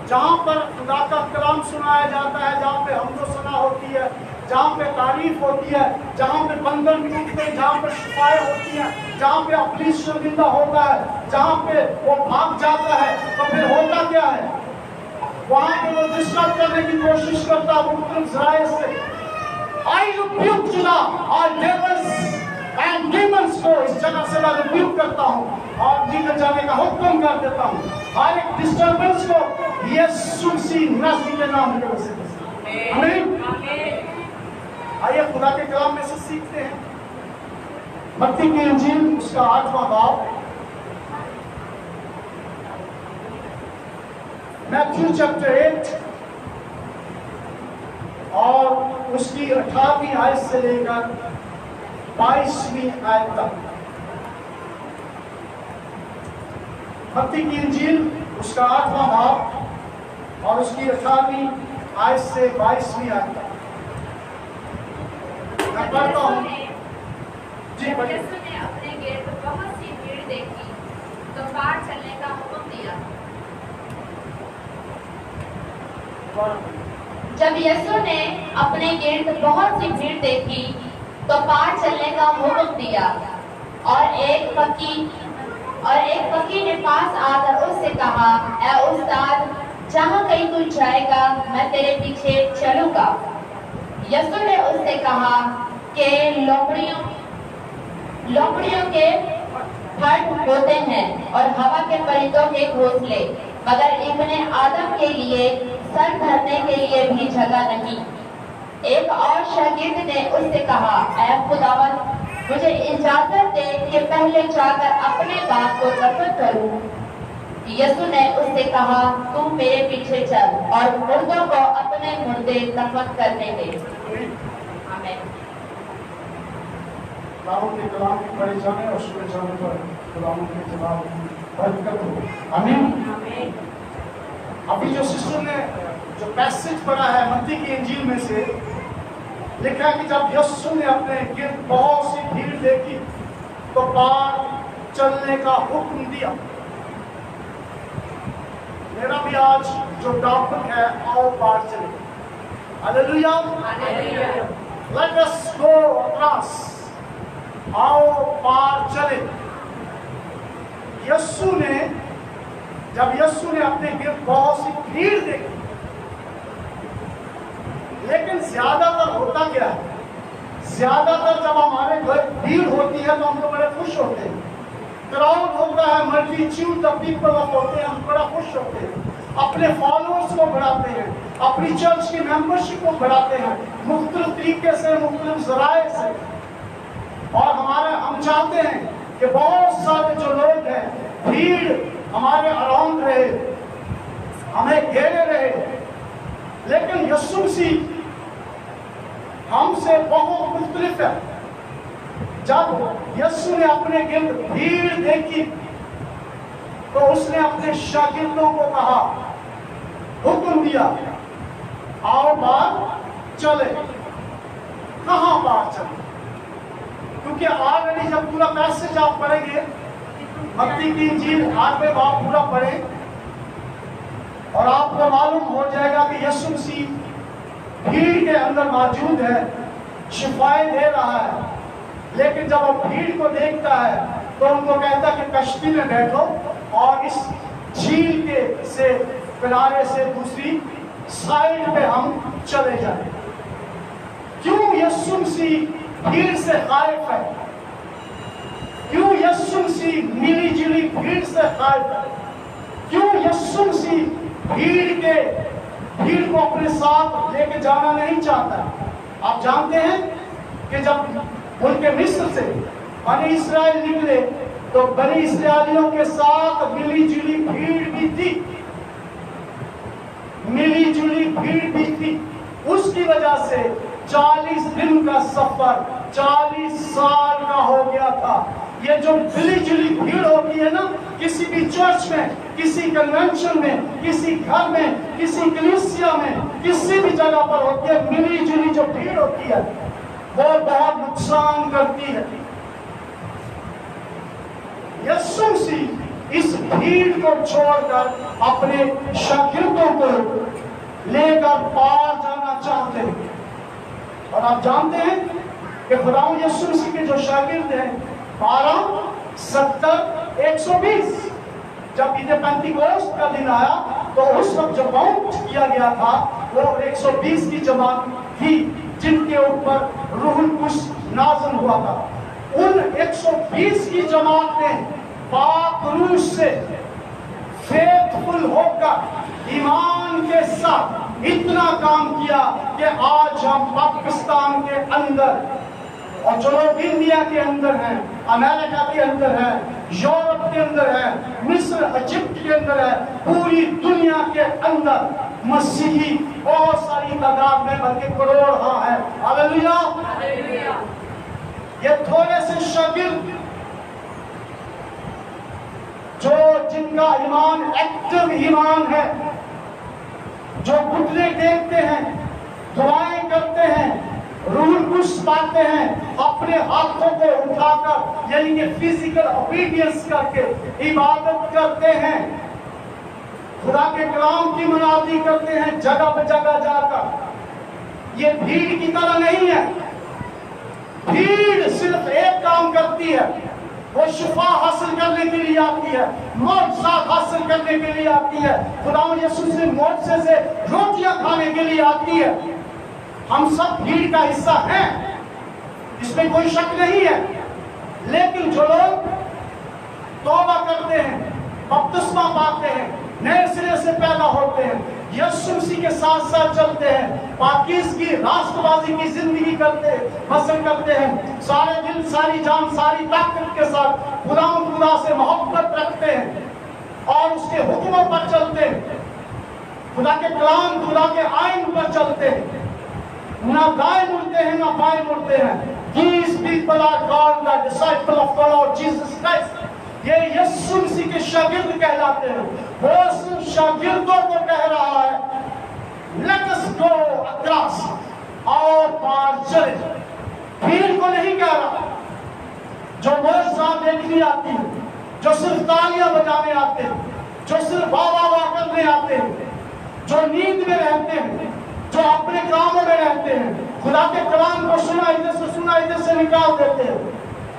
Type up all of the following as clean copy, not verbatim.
جہاں پر خدا کا کلام سنایا جاتا ہے، جہاں پہ حمد و ثنا ہوتی ہے، جہاں پہ تعریف ہوتی ہے، جہاں پہ بندن ٹوٹتے ہیں، جہاں پہ شفائیں ہوتی ہیں، جہاں پہ ابلیس شرمندہ ہوتا ہے، جہاں پہ وہ بھاگ جاتا ہے، تو پھر ہوتا کیا ہے؟ وہاں پہ وہ ڈسٹرب کرنے کی کوشش کرتا ہے مختلف ذرائع سے۔ I rebuke you now, all devils and demons کو اس جگہ سے میں ریبیوک کرتا ہوں اور نکل جانے کا حکم کر دیتا ہوں۔ ہر ایک ڈسٹربنس کو یسوع مسیح ناصری کے نام میں وسیع۔ آمین۔ آئیے خدا کے کلام میں سے سیکھتے ہیں۔ متی کی انجیل اس کا 8واں باب، میتھیو چیپٹر 8 اور اس کی 18ویں آیت سے لے کر 22ویں آیت تک۔ متی کی انجیل اس کا 8واں باب اور اس کی 18ویں آیت سے 22ویں آیت تک میں پڑھتا ہوں۔ جی پڑھیے۔ یسوع نے اپنے گرد بہت سی بھیڑ دیکھی تو پار چلنے کا حکم دیا۔ جب یسوع نے اپنے گرد بہت سی بھیڑ دیکھی تو پار چلنے کا حکم دیا، اور ایک فقیر نے پاس آ کر اس سے کہا، اے استاد، جہاں کہیں تو جائے گا میں تیرے پیچھے چلوں گا۔ یسوع نے اس سے کہا کہ لومڑیوں کے پھٹ ہوتے ہیں اور ہوا کے پرندوں کے گھونسلے، مگر ابن آدم کے لیے سر دھرنے کے لیے بھی جگہ نہیں۔ ایک اور شاگرد نے اس سے کہا، اے خداوند، مجھے اجازت دے کہ پہلے جا کر اپنے باپ کو دفن کروں۔ یسوع نے اس سے کہا، تم میرے پیچھے چل اور مردوں کو اپنے مردے دفن کرنے دے۔ آمین۔ خداوند کے کلام کے پڑھے جانے اور سنے جانے پر خداوند کے جناب برکت ہو۔ آمین۔ ابھی جو سسٹر نے جو پیسج پڑھا ہے متی کی انجیل میں سے، لکھا ہے کہ جب یسوع نے اپنے گرد بہت سی بھیڑ دیکھی تو پار چلنے کا حکم دیا۔ میرا بھی آج جو ٹاپک ہے، آؤ پار چلیں۔ ہاللیلویا۔ Let us go across۔ آؤ پار چلیں۔ جب یسوع نے اپنے گرد بہت سی بھیڑ دیکھی، لیکن زیادہ تر ہوتا کیا ہے؟ زیادہ تر جب ہمارے گھر بھیڑ ہوتی ہے تو ہم لوگ بڑے خوش ہوتے ہیں۔ کراؤڈ ہوتا ہے، ملٹیچیوڈ آف پیپل ہوتے ہیں، ہم بڑا خوش ہوتے ہیں، اپنے فالوورز کو بڑھاتے ہیں، اپنی چرچ کی ممبرشپ کو بڑھاتے ہیں، مختلف طریقے سے، مختلف ذرائع سے، اور ہم چاہتے ہیں کہ بہت سارے جو لوگ ہیں، بھیڑ ہمارے اراؤنڈ رہے، ہمیں گھیرے رہے۔ لیکن یسوع مسیح ہم سے بہت مختلف ہے۔ جب یسوع نے اپنے گرد بھیڑ دیکھی تو اس نے اپنے شاگردوں کو کہا، حکم دیا، آؤ بار چلے۔ کہاں بار چلے؟ کیونکہ آلریڈی جب پورا پیسج آپ پڑھیں گے، متی کی انجیل 8ویں باب پورا پڑھیں اور آپ کو معلوم ہو جائے گا کہ یسوع مسیح بھیڑ کے اندر موجود ہے، شفائیں دے رہا ہے۔ لیکن جب وہ بھیڑ کو دیکھتا ہے تو ان کو کہتا ہے کہ کشتی میں بیٹھو اور اس جھیل کے کنارے سے دوسری سائڈ پہ ہم چلے جائیں۔ کیوں یسوع مسیح بھیڑ سے خائف ہے؟ کیوں یسوع مسیح ملی جلی بھیڑ سے خائف ہے؟ کیوں یسوع مسیح بھیڑ کو اپنے ساتھ لے کے جانا نہیں چاہتا ہے؟ آپ جانتے ہیں کہ جب ملک مصر سے بنی اسرائیل نکلے تو بنی اسرائیلیوں کے ساتھ ملی جلی بھیڑ بھی تھی، ملی جلی بھیڑ بھی تھی۔ اس کی وجہ سے 40 دن کا سفر 40 سال کا ہو گیا تھا۔ یہ جو ملی جلی بھیڑ ہوتی ہے نا، کسی بھی چرچ میں، کسی کنونشن میں، کسی گھر میں، کسی کلیسیا میں، کسی بھی جگہ پر ہوتی ہے، ملی جلی جو بھیڑ ہوتی ہے وہ بہت نقصان کرتی ہے۔ یسوع مسیح اس بھیڑ کو چھوڑ کر اپنے شاگردوں को लेकर पार जाना चाहते हैं। और आप जानते हैं कि खुदावंद यीशु मसीह के जो शागिर्द हैं 12, 70, 120, जब ईद पेंटिकोस्ट का दिन आया तो उस वक्त जो काउंट किया गया था वो 120 की जमात थी जिनके ऊपर रूहुल कुद्स नाज़िल हुआ था। उन 120 की जमात ने पाक रूह से फेथफुल होकर ईमान के साथ इतना काम किया कि आज हम पाकिस्तान के अंदर और जो लोग इंडिया के अंदर हैं, अमेरिका के अंदर है, यूरोप के अंदर है, मिस्र इजिप्ट के अंदर है, पूरी दुनिया के अंदर मसीही बहुत सारी तादाद में बल्कि करोड़ है। हालेलुया। ये थोड़े से शागिर्द जो जिनका ईमान एक्टिव ईमान है, जो घुटने टेकते हैं, दुआएं करते हैं, रूहुल कुद्स पाते हैं, अपने हाथों को उठाकर यानी कि फिजिकल ओबीडियंस करके इबादत करते हैं, खुदा के कलाम की मुनादी करते हैं जगह पे जगह जाकर। ये भीड़ की तरह नहीं है। भीड़ सिर्फ एक काम करती है, वो शिफा हासिल करने के लिए आती है, मौजज़ात हासिल करने के लिए आती है। खुदावंद यीशु से मौजज़े से रोटियां खाने के लिए आती है। हम सब भीड़ का हिस्सा हैं, इसमें कोई शक नहीं है। लेकिन जो लोग तौबा करते हैं, बपतिस्मा पाते हैं, नए सिरे से पैदा होते हैं, यीशु मसीह के साथ साथ चलते हैं, पाकीज़गी रास्तबाजी की जिंदगी बसर करते हैं, सारे दिल, सारी जान, सारी ताकत के साथ खुदा से मोहब्बत रखते हैं और उसके हुक्मों पर चलते हैं, खुदा के कलाम, खुदा के आइन पर चलते हैं, ना दाएं मुड़ते हैं ना बाएं मुड़ते हैं। These people are called the disciple of the Lord Jesus Christ. ये यीशु मसीह के शागिर्द कहलाते हैं। वो सिर्फ शागिर्दों को कह रहा है, let us go across, और पार चले। भीड़ को नहीं कह रहा, जो मौजज़ात देखने आती है, जो सिर्फ तालियां बजाने आते हैं, जो सिर्फ वाह वाह करने आते हैं, जो नींद में रहते हैं, जो अपने कामों में रहते हैं, खुदा के कलाम को सुना इधर से निकाल देते हैं।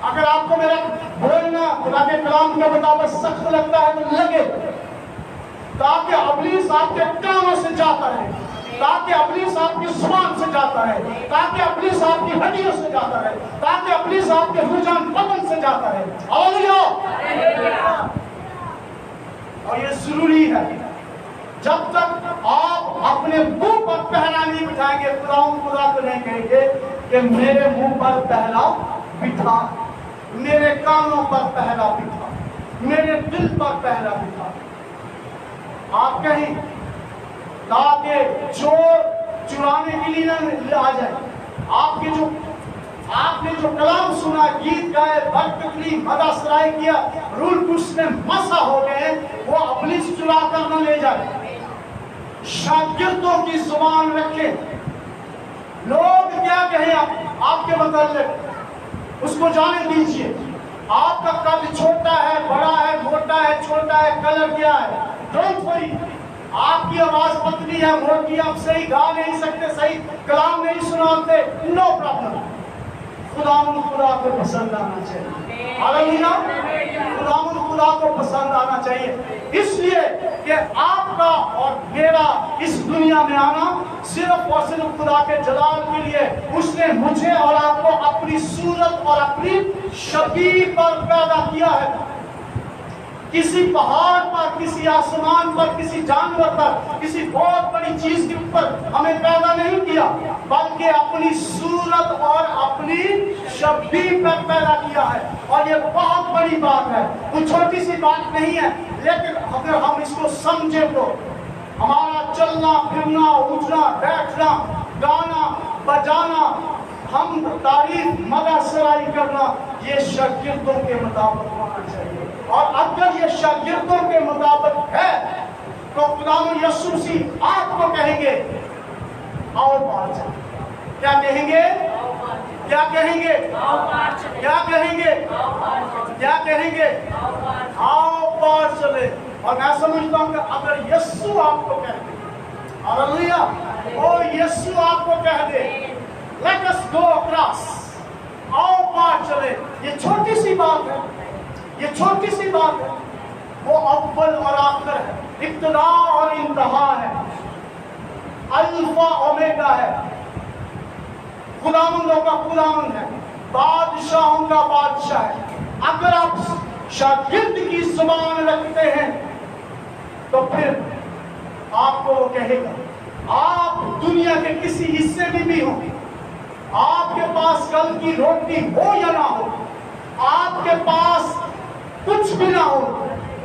अगर आपको मेरा बोलना खुदा के कलाम के मुताबिक सख्त लगता है तो लगे, ताकि इब्लीस आपके कानों से जाता है, ताकि इब्लीस आपकी जुबान से जाता है, ताकि इब्लीस आपकी हड्डियों से जाता है, ताकि इब्लीस आपके रुझान बदन से जाता है। और ये जरूरी है। जब तक आप अपने मुंह पर पहरा नहीं बिठाएंगे, खुदा को नहीं कहेंगे कि मेरे मुंह पर पहरा बिठा, मेरे कानों पर पहरा बिठा, मेरे दिल पर पहरा बिठा। आप कहें ताकि चोर चुराने के लिए न आ जाए। आपने जो कलाम सुना, गीत गाए, बरकतली मदासराय किया, रूहुल कुद्स में मसा हो गए, वो इब्लीस चुरा कर न ले जाए। शागिर्दों की जुबान रखें, लोग क्या कहें आपके मतलब उसको जाने दीजिए। आपका कद छोटा है, बड़ा है, मोटा है, छोटा है, कलर क्या है, डोंट वरी। आपकी आवाज पतली है, मोटी, आप सही गा नहीं सकते, सही कलाम नहीं सुनाते, नो प्रॉब्लम। खुदा को पसंद आना चाहिए। हालेलुया। खुदा को पसंद आना चाहिए, इसलिए कि आपका और मेरा इस दुनिया में आना सिर्फ और सिर्फ खुदा के जलाल के लिए। उसने मुझे और आपको अपनी सूरत और अपनी शबीह पर पैदा किया है। किसी पहाड़ पर, किसी आसमान पर, किसी जानवर पर, किसी बहुत बड़ी चीज के ऊपर हमें पैदा नहीं किया, बल्कि अपनी सूरत और अपनी शबीह पर पैदा किया है। और ये बहुत बड़ी बात है, कोई छोटी सी बात नहीं है। लेकिन अगर हम इसको समझे तो हमारा चलना फिरना, उठना बैठना, गाना बजाना, हम तारीफ मदासराई करना, ये शागिर्दों के मुताबिक होना चाहिए। और अगर ये शागिर्दों के मुताबिक है तो खुदावंद यीशु मसीह आपको कहेंगे आओ पार चले। क्या कहेंगे? क्या कहेंगे? क्या कहेंगे? क्या कहेंगे? आओ पार चले। और मैं समझता हूं कि अगर यीशु आपको कहते हालेलुया। ओ यीशु आपको कह दे, लेट अस गो अक्रॉस, आओ पार चले। ये छोटी सी बात है, ये छोटी सी बात है। वो अव्वल और आखिर है, इब्तिदा और इंतहा है, अल्फा ओमेगा है, खुदावंदों का खुदावंद है, बादशाहों का बादशाह है। अगर आप शागिर्द की जुबान रखते हैं तो फिर आपको वो कहेगा, आप दुनिया के किसी हिस्से में भी हो, आपके पास कल की रोटी हो या ना हो, आपके पास कुछ भी ना हो,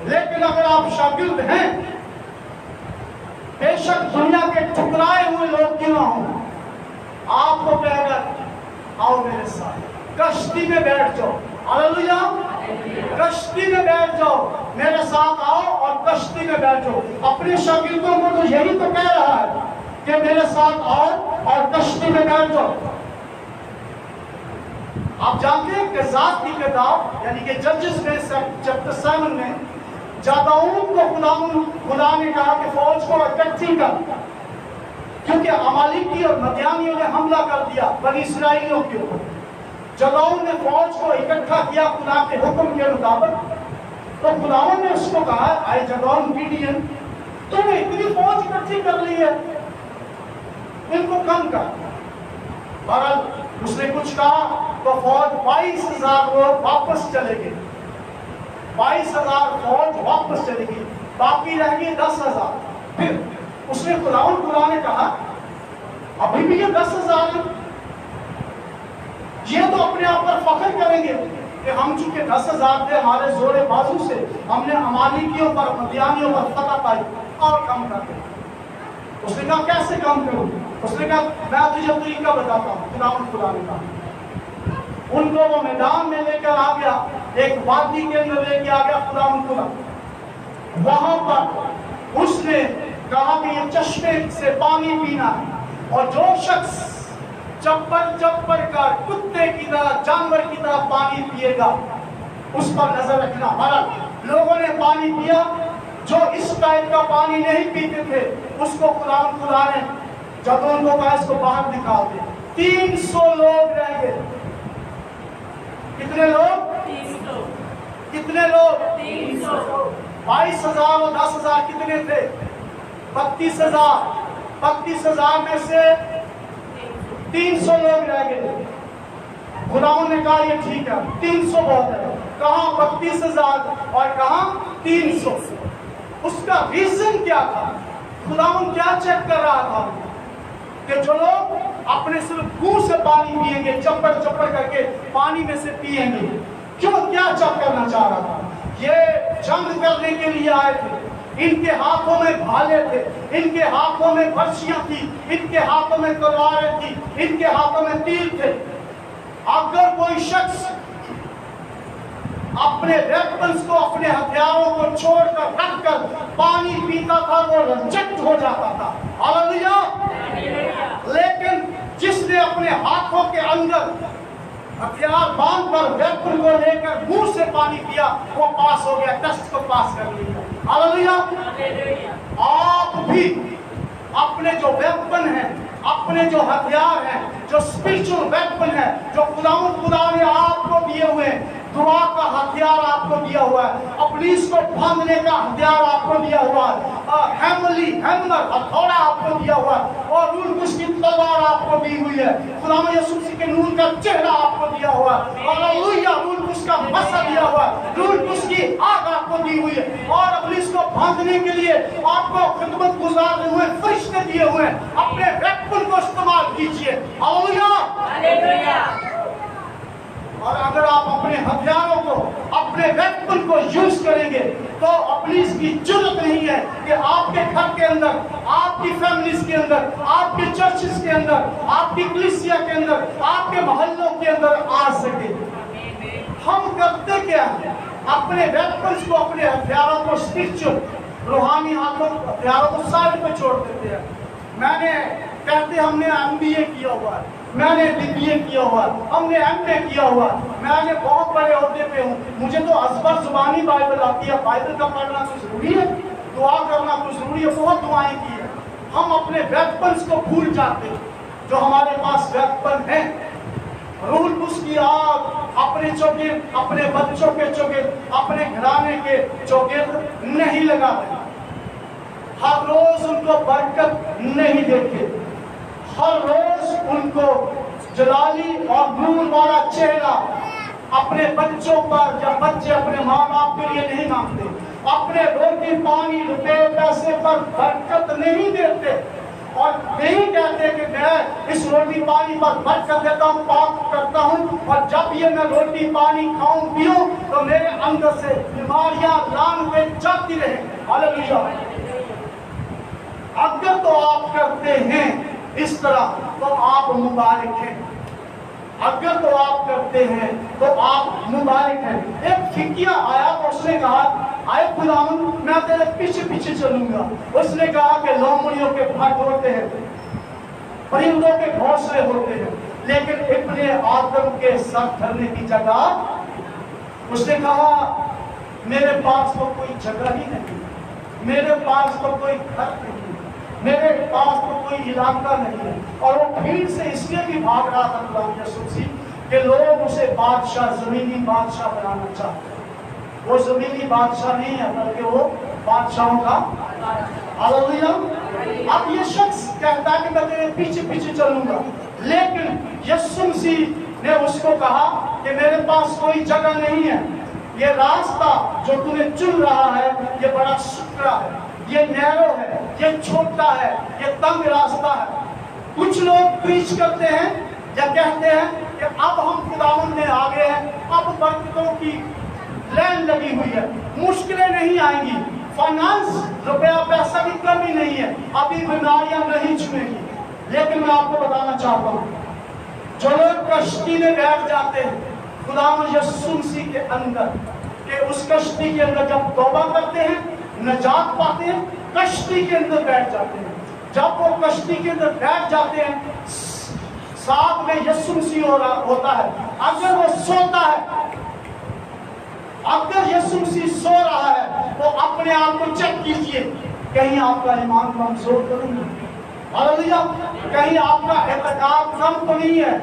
लेकिन अगर आप शागिर्द हैं, बेशक दुनिया के ठुकराए हुए लोग क्यों ना हो, आपको कहेगा आओ मेरे साथ, कश्ती में बैठ जाओ। हालेलुया। कश्ती में बैठ जाओ, मेरे साथ आओ और कश्ती में बैठ जाओ। अपने शागिर्दों को तो यही तो कह रहा है कि मेरे साथ आओ और कश्ती में बैठ जाओ। आप जानते हैं क़ज़ात की किताब यानी कि जजेस में चैप्टर 7 में जादाऊद को खुदा ने कहा कि फौज को इकट्ठी कर, क्योंकि अमालेकी और मदियानियों ने हमला कर दिया बनी इस्राएलियों के ऊपर। जादाऊद ने फौज को इकट्ठा किया खुदा के हुक्म के मुताबिक। तो खुदावन ने उसको कहा, आई जादाऊद गिडियन, तूने इतनी फौज इकट्ठी कर ली है, इनको कम कर। बहरहाल उसने कुछ कहा तो फौज 22,000 लोग वापस चले गए, 22,000 फौज वापस चली गई, बाकी रह गए 10,000। फिर उसने खुदा ने कहा, अभी भी ये 10,000 ये तो अपने आप पर फख्र करेंगे कि हम चूंकि 10,000 थे, हमारे जोरे बाजू से हमने अमालेकियों पर मदियानियों पर फतह पाई, और कम कर दे। उसने कहा कैसे कम करूं? उसने कहा मैं तुझे तरीका बताता हूं। खुदा ने कहा, उनको वो मैदान में लेकर आ गया, एक वादी के अंदर लेके आ गया खुदा। वहां पर उसने कहा कि ये चश्मे से पानी पीना है, और जो शख्स चप्पल कर कुत्ते की तरह, जानवर की तरह पानी पिएगा, उस पर नजर रखना। हमारा लोगों ने पानी पिया, जो इस टाइप का पानी नहीं पीते थे उसको खुदा ने जब उनको कहा इसको बाहर निकाल दे। 300 लोग रह गए। कितने लोग? 300। कितने लोग? 300। 22,000 और 10,000 कितने थे? 32,000। 32,000 में से 300 लोग रह गए। खुदावन ने कहा ये ठीक है, 300 बहुत है। कहाँ 32,000 और कहाँ 300? उसका रीजन क्या था? खुदावन क्या चेक कर रहा था कि जो लोग अपने सिर्फ मुंह से पानी पिएंगे, चप्पड़ करके पानी में से पिएंगे, क्यों, क्या चेक करना चाह रहा था? ये जंग करने के लिए आए थे, इनके हाथों में भाले थे, इनके हाथों में बर्छियां थी, इनके हाथों में तलवारें थी, इनके हाथों में तीर थे। अगर कोई शख्स अपने वेपन्स को, अपने हथियारों को छोड़कर रखकर पानी पीता था, वो रिजेक्ट हो जाता था। हालेलुया। लेकिन जिसने अपने हाथों के अंदर हथियार बांधकर वेपन को लेकर मुंह से पानी पिया, वो पास हो गया, टेस्ट को पास कर लिया। हालेलुया। आप भी अपने जो वेपन है, अपने जो हथियार हैं, जो स्पिरिचुअल वेपन है, जो खुदा ने आपको दिए हुए हैं, दुआ का हथियार आपको दिया हुआ है, पुलिस को बांधने का हथियार आपको दिया हुआ है, हैमर हथौड़ा आपको दिया हुआ है, और नूर कुश की तलवार आपको दी हुई है। खुदा यीशु मसीह के नूर का चेहरा आपको दिया हुआ है, हालेलुया। नूर कुश का मसा दिया हुआ है, नूर कुश की आग आपको दी हुई है, और पुलिस को बांधने के लिए आपको खिदमत गुजारने हुए फरिश्ते दिए हुए हैं। अपने वेपन को इस्तेमाल कीजिए। हालेलुया। और अगर आप अपने हथियारों को, अपने वेपन को यूज करेंगे, तो अपनी इसकी जरूरत नहीं है कि आपके घर के अंदर, आपकी फैमिलीज के अंदर, आपके चर्चेस के अंदर, आपकी कलीसिया के अंदर, आपके मोहल्लों के अंदर आ सके। हम करते क्या है? अपने वेपन्स को, अपने हथियारों को, स्पिरिचुअल रूहानी हथियारों को साइड पे छोड़ देते हैं। मैंने कहते हमने MBA किया हुआ है, मैंने BBA किया हुआ, हमने MA किया हुआ, मैंने बहुत बड़े ओहदे पे हूँ, मुझे तो अज़बर जुबानी बाइबल आती है। बाइबल का पढ़ना तो जरूरी है, दुआ करना तो जरूरी है, बहुत दुआएं की है, ہم اپنے ویپنز کو بھول جاتے ہیں جو ہمارے پاس ویپن ہیں. روح القدس کی آگ اپنے چوگرد، اپنے بچوں کے چوگرد، اپنے گھرانے کے چوگرد نہیں لگاتے. ہر روز ان کو برکت نہیں دیتے، ہر روز ان کو جلالی اور نور والا چہرہ اپنے بچوں پر یا بچے اپنے ماں باپ کے لیے نہیں مانگتے، اپنے روٹی پانی روپے پیسے پر برکت نہیں دیتے اور نہیں کہتے کہ میں اس روٹی پانی پر برکت دیتا ہوں، پاک کرتا ہوں، اور جب یہ میں روٹی پانی کھاؤں پیوں تو میرے اندر سے بیماریاں لانتیں جاتی رہیں. ہاللیلویا. اگر تو آپ کرتے ہیں اس طرح تو آپ مبارک ہیں، اگر تو آپ کرتے ہیں تو آپ مبارک ہیں. ایک فقیہ آیا تو اس نے کہا آئے خداوند میں تیرے پیچھے پیچھے چلوں گا. اس نے کہا کہ لومڑیوں کے پھٹ ہوتے ہیں، پرندوں کے گھونسلے ہوتے ہیں، لیکن ابن آدم کے سر دھرنے کی جگہ. اس نے کہا میرے پاس تو کوئی جگہ ہی نہیں، میرے پاس تو کوئی گھر نہیں، میرے پاس تو کوئی علاقہ نہیں ہے. اور وہ بھیڑ سے اس لیے بھی بھاگ رہا تھا غلام یسوع سی کہ لوگ اسے بادشاہ، زمینی بادشاہ بنانا چاہتے ہیں. وہ زمینی بادشاہ نہیں ہے بلکہ وہ بادشاہوں کا. ہاللیلویا. اب یہ شخص کہتا ہے کہ میں تیرے پیچھے پیچھے چلوں گا، لیکن یسوع مسیح نے اس کو کہا کہ میرے پاس کوئی جگہ نہیں ہے، یہ راستہ جو تو نے چن رہا ہے یہ بڑا سکڑا ہے، یہ نیرو ہے، یہ چھوٹا ہے، یہ تنگ راستہ ہے. کچھ لوگ پریچ کرتے ہیں یا کہتے ہیں کہ اب ہم خداوند میں آگے ہیں، اب برکتوں کی لائن لگی ہوئی ہے، مشکلیں نہیں آئیں گی، فائنانس روپیہ پیسہ کی کمی نہیں ہے، ابھی بیماریاں نہیں چھوئیں گی. لیکن میں آپ کو بتانا چاہتا ہوں جو لوگ کشتی میں بیٹھ جاتے ہیں خداوند یسوع مسیح کے اندر، کہ اس کشتی کے اندر جب توبہ کرتے ہیں نجات پاتے ہیں، کشتی کے اندر بیٹھ جاتے ہیں. جب وہ کشتی کے اندر بیٹھ جاتے ہیں ساتھ میں یسوع مسیح ہوتا ہے. اگر وہ سوتا ہے، اگر یسوع مسیح سو رہا ہے تو اپنے آپ کو چیک کیجئے، کہیں آپ کا ایمان کمزور تو نہیں، ہاللیلویا، کہیں آپ کا اعتقاد کم تو نہیں ہے.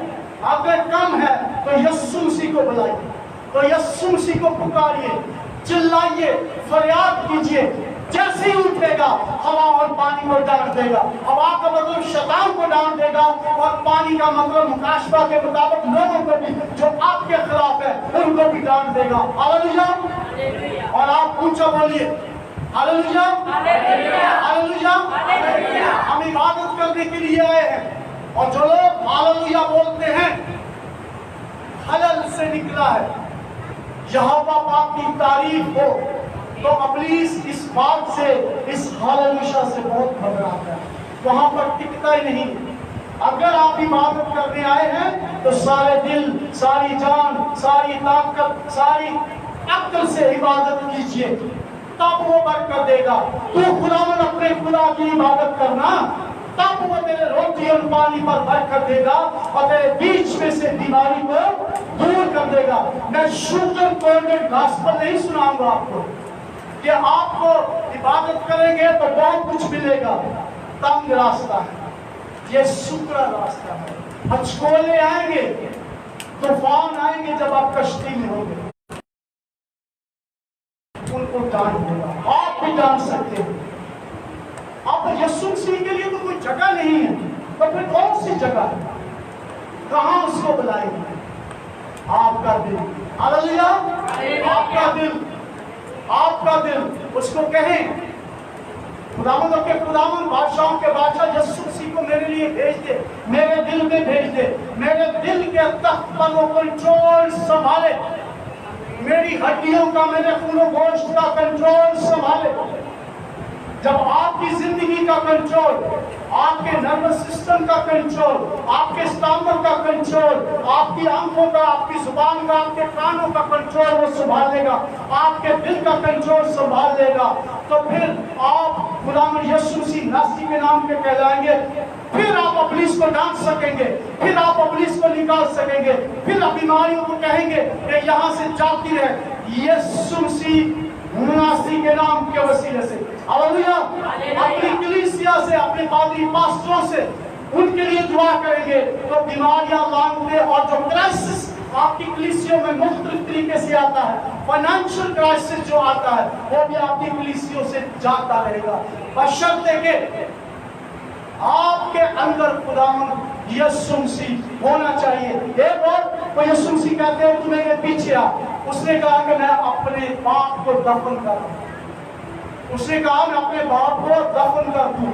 اگر کم ہے تو یسوع مسیح کو بلائیے، تو یسوع مسیح کو پکاریے، چلائیے، فریاد کیجئے. جیسے ہی اٹھے گا ہوا اور پانی کو ڈانٹ دے گا. ہوا کا مطلب شیطان کو ڈانٹ دے گا اور پانی کا مطلب مکاشفہ کے مطابق لوگوں کو بھی جو آپ کے خلاف ہے ان کو بھی ڈانٹ دے گا. ہاللیلویا. اور آپ اونچا بولیے ہاللیلویا، ہاللیلویا. ہم عبادت کرنے کے لیے آئے ہیں اور جو لوگ ہاللیلویا بولتے ہیں حلل سے نکلا ہے، یہوہ پاک کی تعریف ہو، تو ابلیس اس بات سے، اس ہاللیلویا سے بہت گھبراتا ہے، وہاں پر ٹکتا ہی نہیں. اگر آپ عبادت کرنے آئے ہیں تو سارے دل، ساری جان، ساری طاقت، ساری عقل سے عبادت کیجئے، تب وہ برکت دے گا. تو خداوند اپنے خدا کی عبادت کرنا، تب وہ تیرے روٹی اور پانی پر برکت دے گا اور تیرے بیچ میں سے بیماری کو دور کر دے گا. میں شوگر کوڈڈ گاسپل نہیں سناؤں گا آپ کو کہ آپ کو عبادت کریں گے تو بہت کچھ ملے گا. تنگ راستہ ہے، یہ سکڑا راستہ ہے. ہچکولے آئیں گے، طوفان آئیں گے جب آپ کشتی میں ہوں گے، ان کو ڈانٹ دے گا. آپ بھی ڈانٹ سکتے ہیں. اب یسوع مسیح کے لیے تو کوئی جگہ نہیں ہے تو پھر کون سی جگہ ہے؟ کہاں اس کو بلائیں گے؟ آپ کا دل. ہاللیلویا. آپ کا دل، آپ کا دل. اس کو کہیں خداوند کے خداوند، بادشاہوں کے بادشاہ یسوع مسیح کو میرے لیے بھیج دے، میرے دل میں بھیج دے، میرے دل کے تخت پر وہ کنٹرول سنبھالے، میری ہڈیوں کا، میرے خون و گوشت کا کنٹرول سنبھالے. جب آپ کی زندگی کا کنٹرول، آپ کے نروس سسٹم کا کنٹرول، آپ کے اسٹامک کا کنٹرول، آپ کی آنکھوں کا، آپ کی زبان کا، آپ کے کانوں کا کنٹرول وہ سنبھال لے گا، آپ کے دل کا کنٹرول سنبھال لے گا، تو پھر آپ غلام یسوع مسیح ناصری کے نام کے کہلائیں گے. پھر آپ ابلیس کو ڈانٹ سکیں گے، پھر آپ ابلیس کو نکال سکیں گے، پھر آپ بیماریوں کو کہیں گے کہ یہاں سے جاتی رہے. یسوع مسیح ناصری کے نام کے وسیلے سے हालेलुया। अपनी कलीसिया से, अपने पादरी पास्टरों से उनके लिए दुआ करेंगे तो बीमारियां लांघने, और जो क्राइसिस आपकी कलीसियों में मुख्तलिफ तरीके से आता है, फाइनेंशियल क्राइसिस जो आता है वो भी आपकी कलीसियों से जाता रहेगा, बशर्ते कि आपके अंदर खुदावंद यीशु मसीह होना चाहिए। एक और वो यीशु मसीह कहते हैं तू मेरे पीछे आ। उसने कहा कि मैं अपने बाप को दफन कर दूं। उसने कहा मैं अपने बाप को दफन कर दूं।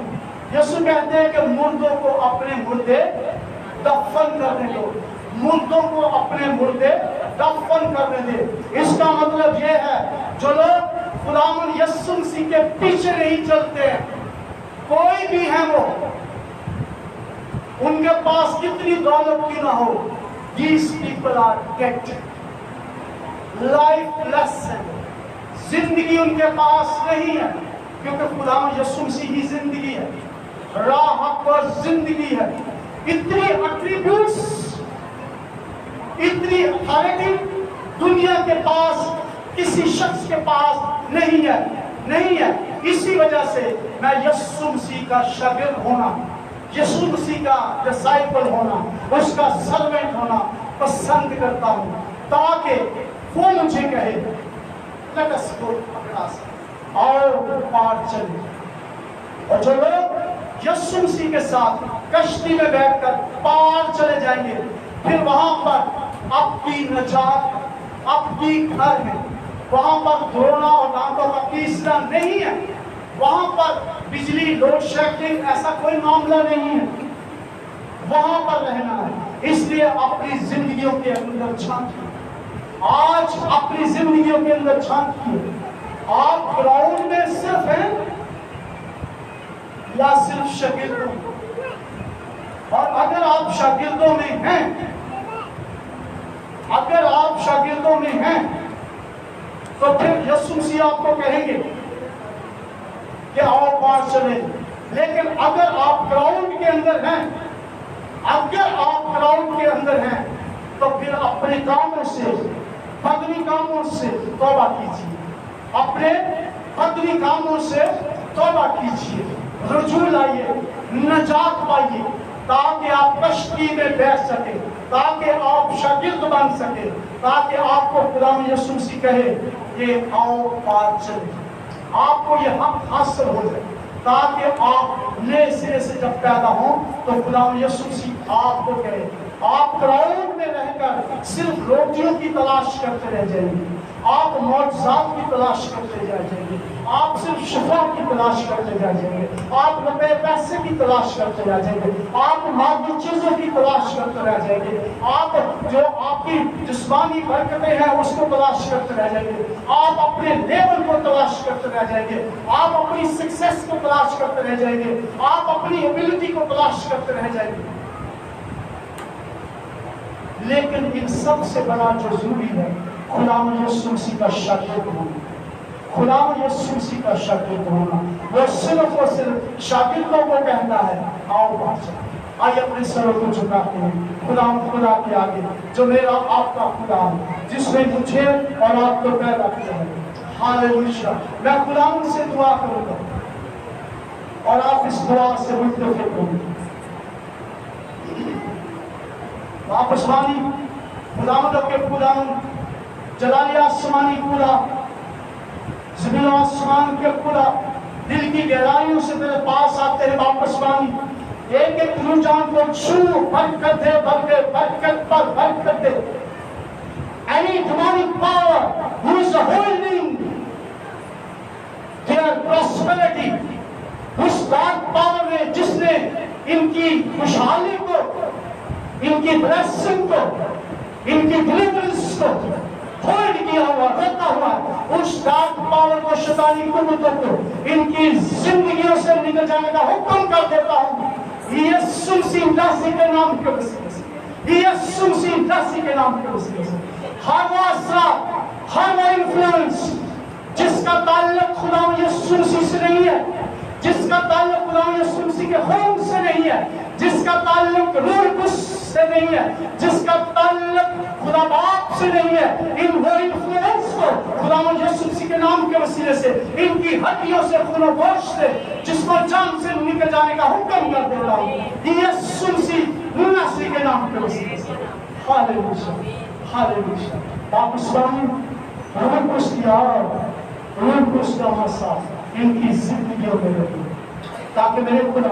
यीशु कहते हैं कि मुर्दों को अपने मुर्दे दफन करने दो, मुर्दों को अपने मुर्दे दफन करने दे। इसका मतलब ये है जो लोग खुदावंद यीशु मसीह के पीछे नहीं चलते हैं, कोई भी है वो, उनके पास कितनी दौलत की ना हो, these people are dead, lifeless है, जिंदगी उनके पास नहीं है, क्योंकि खुदावंद यीशु मसीह ही जिंदगी है, राह पर जिंदगी है। इतनी एट्रीब्यूट्स, इतनी अथॉरिटी दुनिया के पास किसी शख्स के पास नहीं है, नहीं है। इसी वजह से मैं यीशु मसीह का शागिर्द होना, यीशु मसीह का डिसाइपल होना, उसका सर्वेंट होना पसंद करता हूं, ताकि वो मुझे कहे लेट अस गो अक्रॉस, और पार चले। और जो लोग यीशु मसीह के साथ कश्ती में बैठकर पार चले जाएंगे, फिर वहां पर आपकी नजात, आपकी घर है, वहां पर धोना और दांतों का पीसना नहीं है, वहां पर बिजली लोड शेडिंग ऐसा कोई मामला नहीं है, वहां पर रहना है। इसलिए अपनी जिंदगियों के अंदर झांकिए, आज अपनी जिंदगियों के अंदर झांकिए। आप ग्राउंड में सिर्फ हैं या सिर्फ शागिर्दों? और अगर आप शागिर्दों में हैं, अगर आप शागिर्दों में हैं तो फिर यीशु मसीह आपको कहेंगे कि आओ पार चले। लेकिन अगर आप ग्राउंड के अंदर हैं, अगर आप ग्राउंड के अंदर हैं तो फिर अपने कामों से, बदनी कामों से तौबा कीजिए, अपने बदनी कामों से तौबा कीजिए, रुजू लाइए, नजात पाइए, ताकि आप कश्ती में बैठ सके, ताकि आप शागिर्द बन सके, ताकि आपको खुदावंद यीशु मसीह कहे कि आओ पार चले, आपको ये हक हासिल हो जाए, ताकि आप नए सिरे से जब पैदा हो तो खुदावंद यीशु मसीह आपको कहे। आप ग्राउंड में रहकर सिर्फ रोटियों की तलाश करते रह जाएंगे, आप मौजज़ात की तलाश करते रह जाएंगे, आप सिर्फ शिफा की तलाश करते रह जाएंगे, आप रुपए पैसे की तलाश करते रह जाएंगे, आप मादी चीजों की तलाश करते रह जाएंगे, आप जो आपकी जिस्मानी बरकतें हैं उसको तलाश करते रह जाएंगे, आप अपने लेवल को तलाश करते रह जाएंगे, आप अपनी सक्सेस को तलाश करते रह जाएंगे, आप अपनी एबिलिटी को तलाश करते रह जाएंगे। लेकिन इन सब से बड़ा जो जरूरी है, खुदावंद यीशु मसीह का शागिर्द होना, खुदावंद यीशु मसीह का शागिर्द होना। वो सिर्फ और सिर्फ शागिर्दों को कहता है आओ पार चलो। आइए अपने सरों को झुकाते हैं खुदावंद खुदा के आगे, जो मेरा आपका खुदा है, जिसने मुझे और आपको पैदा किया है। हालेलुया। मैं खुदावंद से दुआ करूंगा और आप इस दुआ से मुत्तफिक होंगे। वापस वाली खुदावंद के खुदावंद जलाली आसमानी खुदा, ज़मीन और आसमान के खुदा, दिल की गहराइयों से तेरे पास आते हैं वापस वाली, एक एक रुझान को छू, बरकत दे, बरकत पर बरकत दे। Any demonic power who is holding their prosperity, उस dark power ने जिसने इनकी खुशहाली को, इनकी ब्लेसिंग को, इनकी डिलीवरेंस को होल्ड किया हुआ, रोका हुआ, उस डार्क पावर को, शैतानी कुव्वतों को इनकी जिंदगियों से निकल जाने का हुक्म कर देता हूं यीशु मसीह के नाम के वसीले से, यीशु मसीह के नाम के वसीले से। हर वो असर, हर वो इन्फ्लुएंस जिसका ताल्लुक खुदावंद यीशु मसीह से नहीं है, जिसका ताल्लुक खुदावंद यीशु मसीह के खून से नहीं है, जिसका ताल्लुक रूह कुद्स से नहीं है, जिसका ताल्लुक खुदा बाप से नहीं है, इन वो इन्फ्लुएंस को खुदा यीशु मसीह के नाम के वसीले से, इनकी हड्डियों से, खून और गोश्त से, जिसको जान से निकल जाने का हुक्म कर देता हूँ यीशु मसीह नासरी के नाम के वसीले से। Hallelujah, hallelujah. बाप स्वामी रूह को साफ इनकी जिंदगियों में रखे, ताकि मेरे खुदा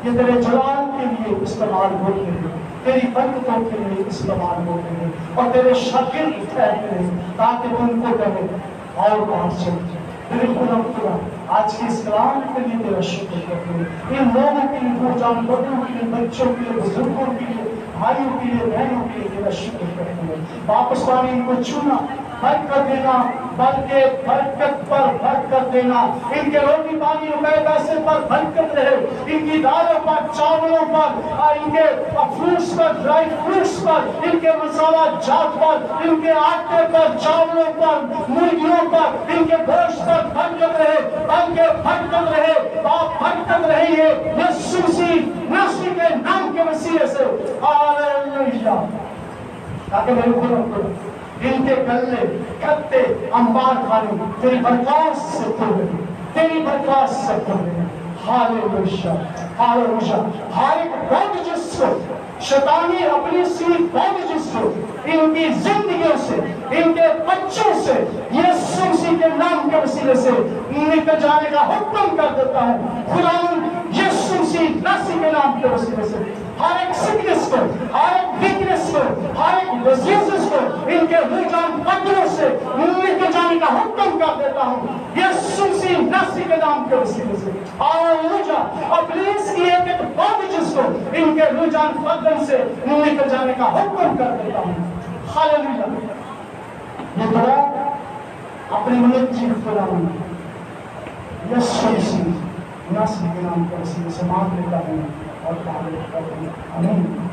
ये तेरे जलाल के लिए इस्तेमाल होते हैं, तेरी बरकतों के लिए इस्तेमाल होते हैं, और तेरे शागिर्द ठहरते हैं, ताकि उनको कहे और बात चलते। मेरे खुदा आज के इस कलाम के लिए तेरा शुक्र करते हैं, इन लोगों के लिए, वो जानवरों के लिए, बच्चों के लिए, बुजुर्गों के लिए, भाइयों के लिए, बहनों के लिए तेरा शुक्र करते हैं। वापस पानी इनको छूना, बरकत देना, बल्कि बरकत पर बरकत देना, इनके रोटी पानी रुपए पैसे पर बरकत रहे, इनकी दालों पर, चावलों पर, इनके फ्रूट्स पर, ड्राई फ्रूट्स पर, इनके मसाला जात पर, इनके आटे पर, चावलों पर, मुर्गियों पर, इनके गोश्त पर बरकत रहे, बल्कि बरकत रहे, आप बरकत रही है यीशु मसीह नासरी के नाम के वसीले से। हालेलुया। ताकि मेरे खुदा इनके गले, खत्ते, अंबार खाने तेरी बरकत से खुले, तेरी बरकत से खुले। Hallelujah, hallelujah. हर एक बंदिश को शैतानी अपनी सी बंदिश को इनकी जिंदगियों से, इनके बच्चों से यीशु मसीह के नाम के वसीले से निकल जाने का हुक्म कर देता हूँ खुदा यीशु मसीह नासरी के नाम के वसीले से। हर एक सिकनेस को, हर एक वीकनेस को, हर एक डिजीजेस को इनके रुझान पत्रों से निकल जाने का हुक्म कर देता हूँ यीशु मसीह नासरी के नाम के वसीले से। हालेलुया। और प्लीज की एक बंदिश को इनके रुझान पत्रों से निकल जाने का हुक्म कर देता हूँ। हालेलुया। ये दुआ अपने मनुष्य जी खुदा यीशु मसीह नासरी के नाम के वसीले से मांग लेता हूँ और आमीन।